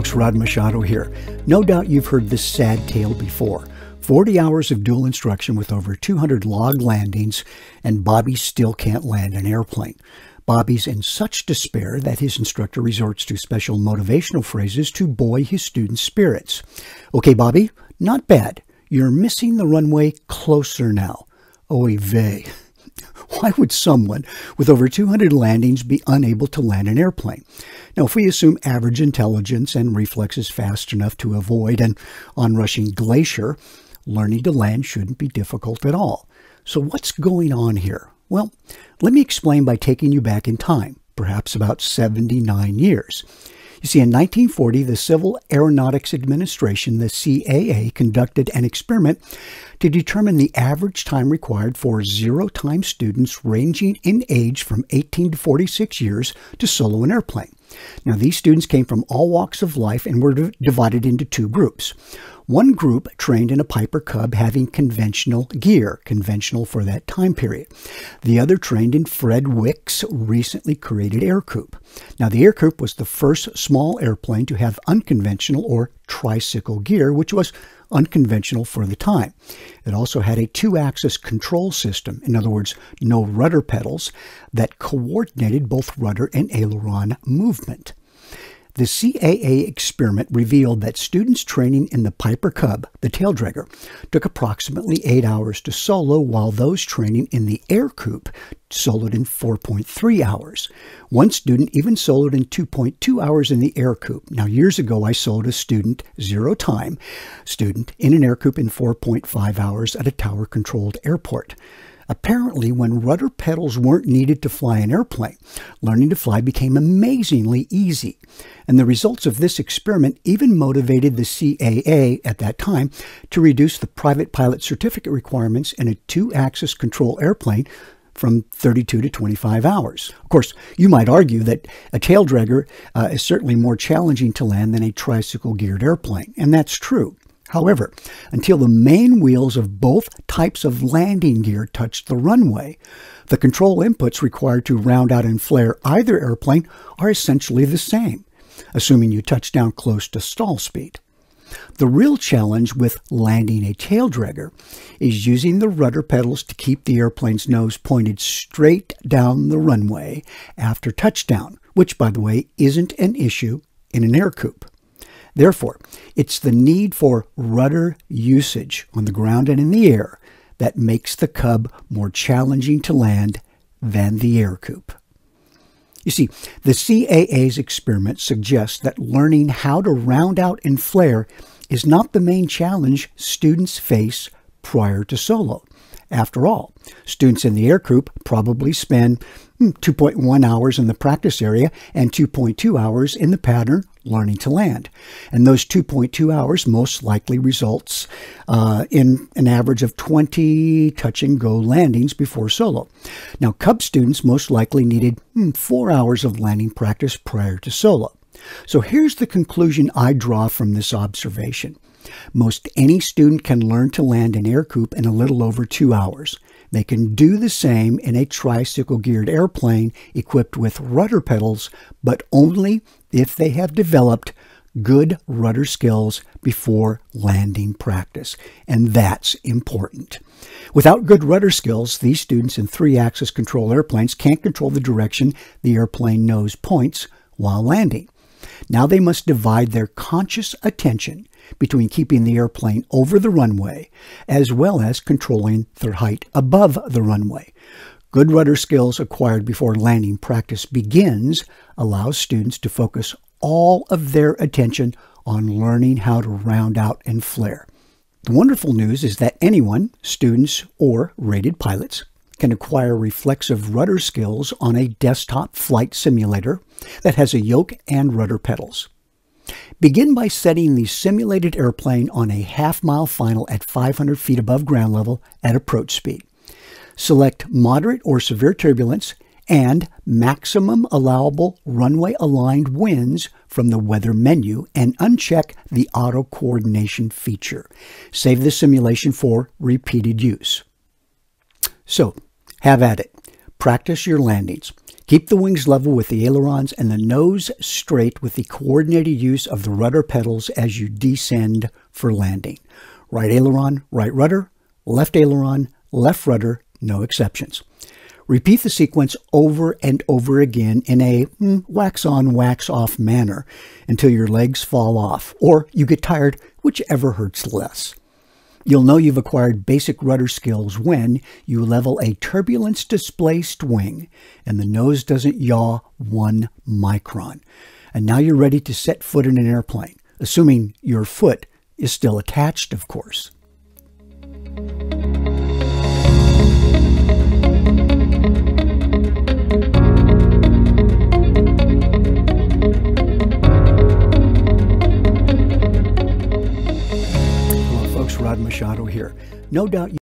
folks, Rod Machado here. No doubt you've heard this sad tale before. 40 hours of dual instruction with over 200 log landings, and Bobby still can't land an airplane. Bobby's in such despair that his instructor resorts to special motivational phrases to buoy his students' spirits. Okay, Bobby, not bad. You're missing the runway closer now. Oy vey. Why would someone with over 200 landings be unable to land an airplane? Now, if we assume average intelligence and reflexes fast enough to avoid an onrushing glacier, learning to land shouldn't be difficult at all. So what's going on here? Well, let me explain by taking you back in time, perhaps about 79 years. You see, in 1940, the Civil Aeronautics Administration, the CAA, conducted an experiment to determine the average time required for zero-time students ranging in age from 18 to 46 years to solo an airplane. Now, these students came from all walks of life and were divided into two groups. One group trained in a Piper Cub having conventional gear, conventional for that time period. The other trained in Fred Wick's recently created air coupe. Now, the air coupe was the first small airplane to have unconventional or tricycle gear, which was unconventional for the time. It also had a two-axis control system, in other words, no rudder pedals, that coordinated both rudder and aileron movement. The CAA experiment revealed that students training in the Piper Cub, the Taildragger, took approximately 8 hours to solo, while those training in the air coupe soloed in 4.3 hours. One student even soloed in 2.2 hours in the air coupe. Now, years ago, I soloed a student, zero-time student, in an air coupe in 4.5 hours at a tower-controlled airport. Apparently, when rudder pedals weren't needed to fly an airplane, learning to fly became amazingly easy. And the results of this experiment even motivated the CAA at that time to reduce the private pilot certificate requirements in a two-axis control airplane from 32 to 25 hours. Of course, you might argue that a taildragger is certainly more challenging to land than a tricycle-geared airplane, and that's true. However, until the main wheels of both types of landing gear touch the runway, the control inputs required to round out and flare either airplane are essentially the same, assuming you touch down close to stall speed. The real challenge with landing a taildragger is using the rudder pedals to keep the airplane's nose pointed straight down the runway after touchdown, which, by the way, isn't an issue in an air coupe. Therefore, it's the need for rudder usage on the ground and in the air that makes the Cub more challenging to land than the air coupe. You see, the CAA's experiment suggests that learning how to round out and flare is not the main challenge students face prior to solo. After all, students in the air coupe probably spend 2.1 hours in the practice area and 2.2 hours in the pattern learning to land. And those 2.2 hours most likely results in an average of 20 touch-and-go landings before solo. Now, Cub students most likely needed 4 hours of landing practice prior to solo. So here's the conclusion I draw from this observation. Most any student can learn to land an air coupe in a little over 2 hours. They can do the same in a tricycle-geared airplane equipped with rudder pedals, but only if they have developed good rudder skills before landing practice. And that's important. Without good rudder skills, these students in three-axis control airplanes can't control the direction the airplane nose points while landing. Now they must divide their conscious attention between keeping the airplane over the runway as well as controlling their height above the runway. Good rudder skills acquired before landing practice begins allows students to focus all of their attention on learning how to round out and flare. The wonderful news is that anyone, students or rated pilots, can acquire reflexive rudder skills on a desktop flight simulator that has a yoke and rudder pedals. Begin by setting the simulated airplane on a half-mile final at 500 feet above ground level at approach speed. Select moderate or severe turbulence and maximum allowable runway-aligned winds from the weather menu and uncheck the auto coordination feature. Save the simulation for repeated use. So, have at it. Practice your landings. Keep the wings level with the ailerons and the nose straight with the coordinated use of the rudder pedals as you descend for landing. Right aileron, right rudder, left aileron, left rudder, no exceptions. Repeat the sequence over and over again in a wax-on, wax-off manner until your legs fall off or you get tired, whichever hurts less. You'll know you've acquired basic rudder skills when you level a turbulence-displaced wing and the nose doesn't yaw 1 micron. And now you're ready to set foot in an airplane, assuming your foot is still attached, of course. Machado here. No doubt